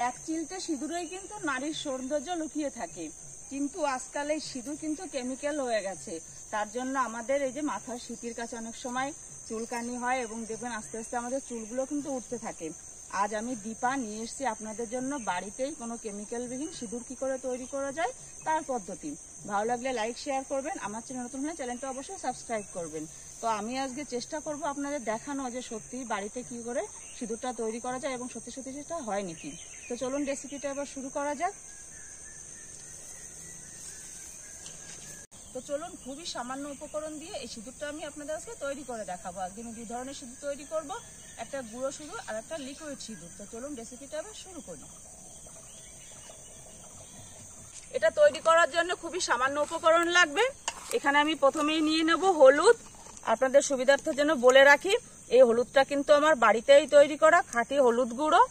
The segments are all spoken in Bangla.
এক চিলতে সিঁদুরেই কিন্তু নারীর সৌন্দর্য লুকিয়ে থাকে, কিন্তু আজকাল এই সিঁদুর কিন্তু কেমিক্যাল হয়ে গেছে। তার জন্য আমাদের এই যে মাথার সিঁথির কাছে অনেক সময় চুলকানি হয় এবং দেখবেন আস্তে আস্তে আমাদের চুলগুলো কিন্তু উঠতে থাকে। আজ আমি দীপা নিয়ে এসেছি আপনাদের জন্য বাড়িতেই কোনো কেমিক্যালবিহীন সিঁদুর কি করে তৈরি করা যায় তার পদ্ধতি। ভালো লাগলে লাইক শেয়ার করবেন, আমার চ্যানেল নতুন হলে চ্যানেলটা অবশ্যই সাবস্ক্রাইব করবেন। তো আমি আজকে চেষ্টা করব আপনাদের দেখানো যে সত্যি বাড়িতে কি করে সিঁদুরটা তৈরি করা যায় এবং সত্যি সত্যি সেটা হয় নাকি। তো চলুন রেসিপিটা এবার শুরু করা যাক। তো চলুন, খুবই সামান্য উপকরণ দিয়ে এই সিঁদুরটা আমি আপনাদের আজকে তৈরি করে দেখাবো। আজকে আমি দুই ধরনের সিঁদুর তৈরি করব, একটা গুঁড়ো সিঁদুর আর একটা লিকুইড সিঁদুর। তো চলুন রেসিপিটা এবার শুরু করি। এটা তৈরি করার জন্য খুবই সামান্য উপকরণ লাগবে। এখানে আমি প্রথমেই নিয়ে নেব হলুদ। আপনাদের সুবিধার্থের জন্য বলে রাখি, এই হলুদটা কিন্তু আমার বাড়িতেই তৈরি করা খাঁটি হলুদ গুঁড়ো।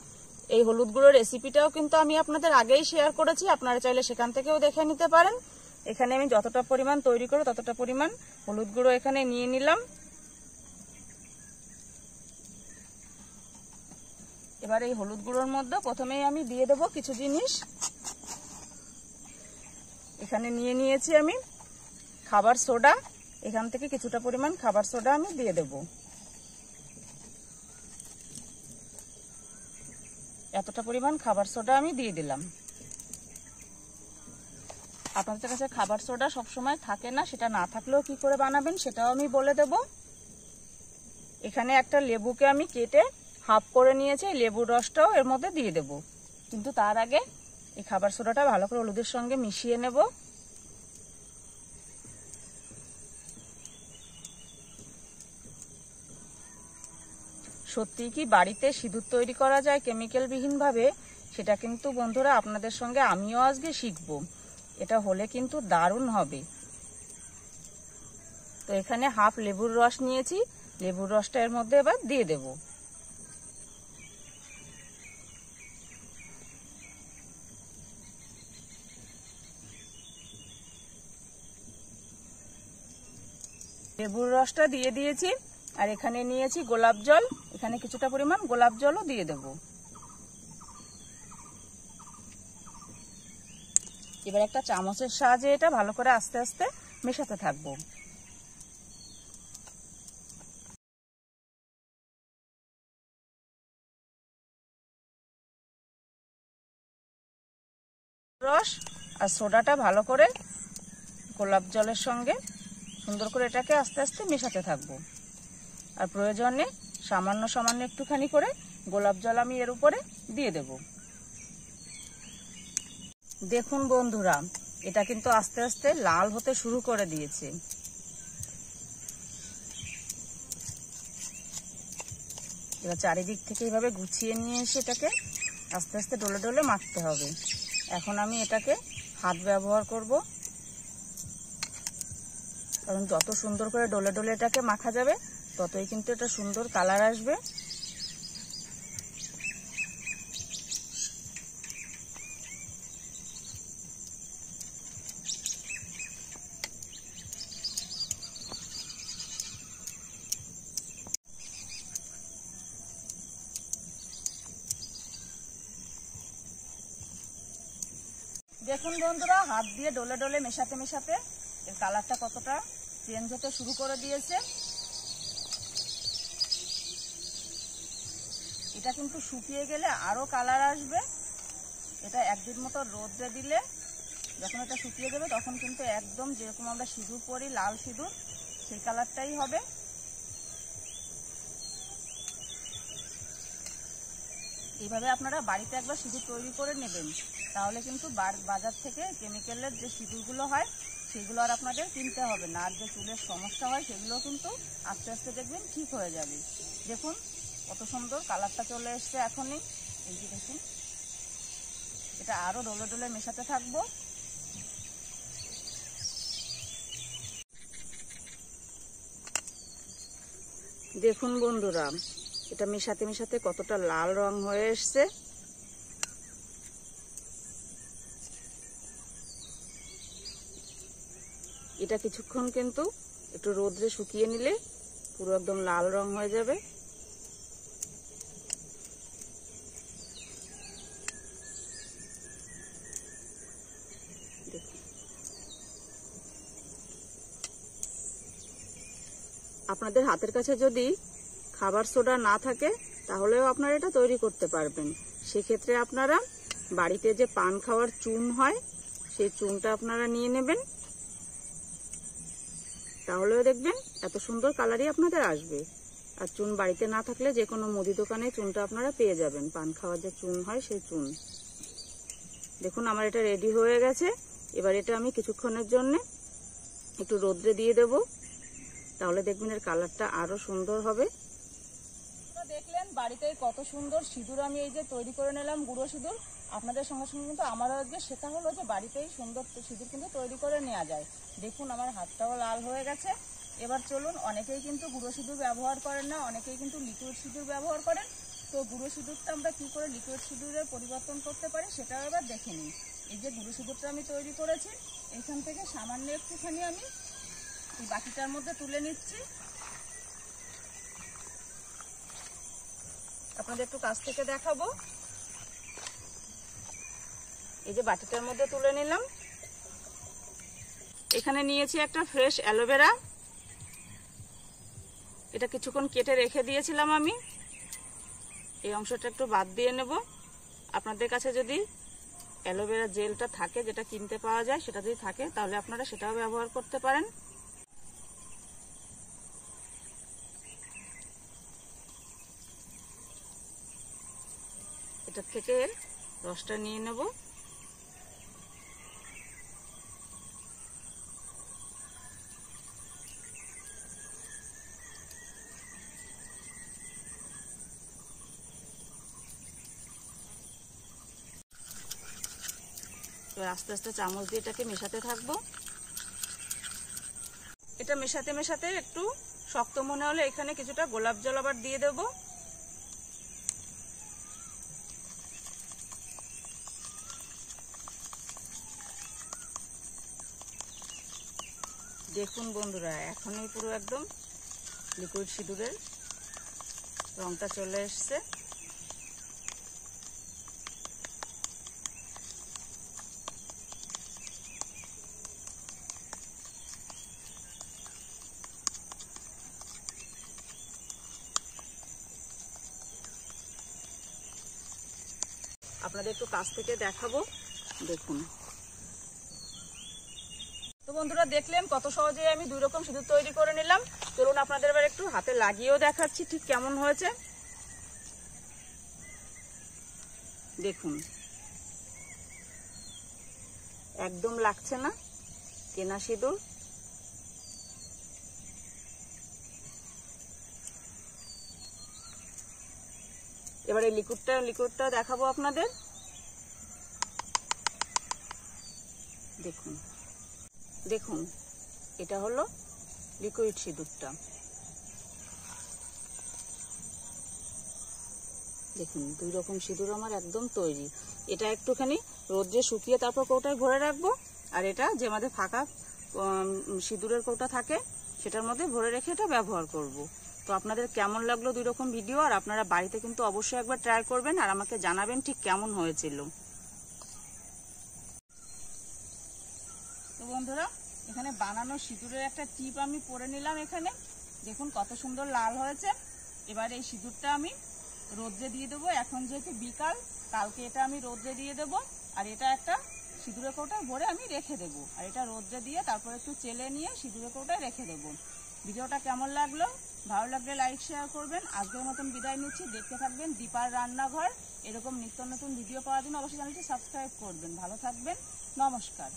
এই হলুদ গুঁড়োর রেসিপিটাও কিন্তু আমি আপনাদের আগেই শেয়ার করেছি, আপনারা চাইলে সেখান থেকেও দেখে নিতে পারেন। এখানে আমি যতটা পরিমাণ তৈরি করব ততটা পরিমাণ হলুদ গুঁড়ো এখানে নিয়ে নিলাম। এবার এই হলুদ গুঁড়োর মধ্যে প্রথমেই আমি দিয়ে দেব কিছু জিনিস। এখানে নিয়ে নিয়েছি আমি খাবার সোডা, এখান থেকে কিছুটা পরিমাণ খাবার সোডা আমি দিয়ে দেব। এতটা পরিমাণ খাবার সোডা আমি দিয়ে দিলাম। আপনাদের কাছে খাবার সোডা সবসময় থাকে না, সেটা না থাকলেও কি করে বানাবেন সেটাও আমি বলে দেব। এখানে একটা লেবুকে আমি কেটে হাফ করে নিয়েছি, লেবুর রসটাও এর মধ্যে দিয়ে দেব। কিন্তু তার আগে এই খাবার সোডাটা ভালো করে হলুদের সঙ্গে মিশিয়ে নেব। সত্যি কি বাড়িতে সিঁদুর তৈরি করা যায় কেমিক্যাল বিহীন ভাবে, সেটা কিন্তু বন্ধুরা আপনাদের সঙ্গে আমিও আজকে শিখবো। এটা হলে কিন্তু দারুণ হবে। তো এখানে হাফ লেবুর রস নিয়েছি, লেবুর রসটা এর মধ্যে এবার দিয়ে দেব। লেবুর রসটা দিয়ে দিয়েছি, আর এখানে নিয়েছি গোলাপ জল, এখানে কিছুটা পরিমাণ গোলাপ জলও দিয়ে দেব। এবার একটা চামচের সাহায্যে এটা ভালো করে আস্তে আস্তে মেশাতে থাকবো। রস আর সোডাটা ভালো করে গোলাপ জলের সঙ্গে সুন্দর করে এটাকে আস্তে আস্তে মেশাতে থাকবো। আর প্রয়োজনে সামান্য সামান্য একটুখানি করে গোলাপ জল আমি এর উপরে দিয়ে দেব। দেখুন বন্ধুরা, এটা কিন্তু আস্তে আস্তে লাল হতে শুরু করে দিয়েছে। এবার চারিদিক থেকে এইভাবে গুছিয়ে নিয়ে এসে এটাকে আস্তে আস্তে ডলে ডলে মাখতে হবে। এখন আমি এটাকে হাত ব্যবহার করব, কারণ যত সুন্দর করে ডলে ডলে এটাকে মাখা যাবে ততই কিন্তু এটা সুন্দর কালার আসবে। দেখুন বন্ধুরা, হাত দিয়ে ডলে ডলে মেশাতে মেশাতে এর কালারটা কতটা চেঞ্জ হতে শুরু করে দিয়েছে। এটা কিন্তু শুকিয়ে গেলে আরো কালার আসবে। এটা একদিন মতো রোদে দিলে যখন এটা শুকিয়ে যাবে তখন কিন্তু একদম যেরকম আমরা সিঁদুর পরি লাল সিঁদুর সেই কালারটাই হবে। এইভাবে আপনারা বাড়িতে একবার সিঁদুর তৈরি করে নেবেন, তাহলে কিন্তু বাজার থেকে কেমিক্যালের যে সিঁদুরগুলো হয় সেগুলো আর আপনাদের কিনতে হবে না। আর যে চুলের সমস্যা হয় সেগুলো কিন্তু আস্তে আস্তে দেখবেন ঠিক হয়ে যাবে। দেখুন কত সুন্দর কালারটা চলে এসছে এখনই। এই যে দেখুন, এটা আরো ডলে ডলে মেশাতে থাকবো। দেখুন বন্ধুরা, এটা মেশাতে মেশাতে কতটা লাল রং হয়ে এসছে। এটা কিছুক্ষণ কিন্তু একটু রোদ্রে শুকিয়ে নিলে পুরো একদম লাল রং হয়ে যাবে। আপনাদের হাতের কাছে যদি খাবার সোডা না থাকে তাহলেও আপনারা এটা তৈরি করতে পারবেন। সেক্ষেত্রে আপনারা বাড়িতে যে পান খাওয়ার চুন হয় সেই চুনটা আপনারা নিয়ে নেবেন, তাহলেও দেখবেন এত সুন্দর কালারই আপনাদের আসবে। আর চুন বাড়িতে না থাকলে যে কোনো মুদি দোকানে চুনটা আপনারা পেয়ে যাবেন, পান খাওয়ার যে চুন হয় সেই চুন। দেখুন আমার এটা রেডি হয়ে গেছে। এবার এটা আমি কিছুক্ষণের জন্য একটু রোদ্রে দিয়ে দেব, তাহলে দেখবেন এর কালারটা আরো সুন্দর হবে। দেখলেন বাড়িতে কত সুন্দর সিঁদুর আমি এই যে তৈরি করে নিলাম, গুঁড়ো সিঁদুর। আপনাদের সঙ্গে সঙ্গে কিন্তু আমারও আজকে শেখা হলো যে বাড়িতেই সুন্দর সিঁদুর কিন্তু তৈরি করে নেওয়া যায়। দেখুন আমার হাতটাও লাল হয়ে গেছে। এবার চলুন, অনেকেই কিন্তু গুঁড়ো সিঁদুর ব্যবহার করেন না, অনেকেই কিন্তু লিকুইড সিঁদুর ব্যবহার করেন। তো গুঁড়ো সিঁদুরটা আমরা কি করে লিকুইড সিঁদুরের পরিবর্তন করতে পারি সেটাও এবার দেখে নিই। এই যে গুঁড়ো সিঁদুরটা আমি তৈরি করেছি, এখান থেকে সামান্য একটুখানি আমি এই বাটিটার মধ্যে তুলে নিচ্ছি। আপনাদের একটু কাছ থেকে দেখাবো। এই যে বাটিটার মধ্যে তুলে নিলাম। এখানে নিয়েছি একটা ফ্রেশ অ্যালোভেরা, এটা কিছুক্ষণ কেটে রেখে দিয়েছিলাম আমি। এই অংশটা একটু বাদ দিয়ে নেব। আপনাদের কাছে যদি অ্যালোভেরা জেলটা থাকে, যেটা কিনতে পাওয়া যায়, সেটা যদি থাকে তাহলে আপনারা সেটাও ব্যবহার করতে পারেন। এটার থেকে রসটা নিয়ে নেব। এবার আস্তে আস্তে চামচ দিয়ে এটাকে মেশাতে থাকবো। এটা মেশাতে মেশাতে একটু শক্ত মনে হলে এখানে কিছুটা গোলাপ জল আবার দিয়ে দেব। দেখুন বন্ধুরা, এখনই পুরো একদম লিকুইড সিঁদুরের রংটা চলে এসছে। আপনাদের একটু কাছ থেকে দেখাবো, দেখুন। তো বন্ধুরা দেখলেন কত সহজে আমি 2 রকম সিঁদুর তৈরি করে নিলাম। চলুন আপনাদের এবার একটু হাতে লাগিয়েও দেখাচ্ছি ঠিক কেমন হয়েছে। দেখুন একদম লাগছে না কেনা সিঁদুর। এবার এই লিকুইডটা দেখাবো আপনাদের। দেখুন দেখুন এটা হলো লিকুইড সিঁদুরটা। দেখুন 2 রকম সিঁদুর আমার একদম তৈরি। এটা একটুখানি রোদ্রে শুকিয়ে তারপর কৌটায় ভরে রাখবো, আর এটা যে আমাদের ফাঁকা সিঁদুরের কৌটা থাকে সেটার মধ্যে ভরে রেখে এটা ব্যবহার করব। তো আপনাদের কেমন লাগলো 2 রকম ভিডিও, আর আপনারা বাড়িতে কিন্তু অবশ্যই একবার ট্রাই করবেন আর আমাকে জানাবেন ঠিক কেমন হয়েছিল। তো বন্ধুরা এখানে বানানো সিঁদুরের একটা টিপ আমি পরে নিলাম। এখানে দেখুন কত সুন্দর লাল হয়েছে। এবার এই সিঁদুরটা আমি রোদ্রে দিয়ে দেবো। এখন যেহেতু বিকাল, কালকে এটা আমি রোদ্রে দিয়ে দেবো। আর এটা একটা সিঁদুরের কৌটায় ভরে আমি রেখে দেবো, আর এটা রোদ্রে দিয়ে তারপর একটু চেলে নিয়ে সিঁদুরের কৌটায় রেখে দেবো। ভিডিওটা কেমন লাগলো, ভালো লাগলে লাইক শেয়ার করবেন। আজকের মতন বিদায় নিচ্ছি। দেখতে থাকবেন দীপার রান্নাঘর। এরকম নিত্য নতুন ভিডিও পাওয়ার জন্য অবশ্যই চ্যানেলটি সাবস্ক্রাইব করবেন। ভালো থাকবেন, নমস্কার।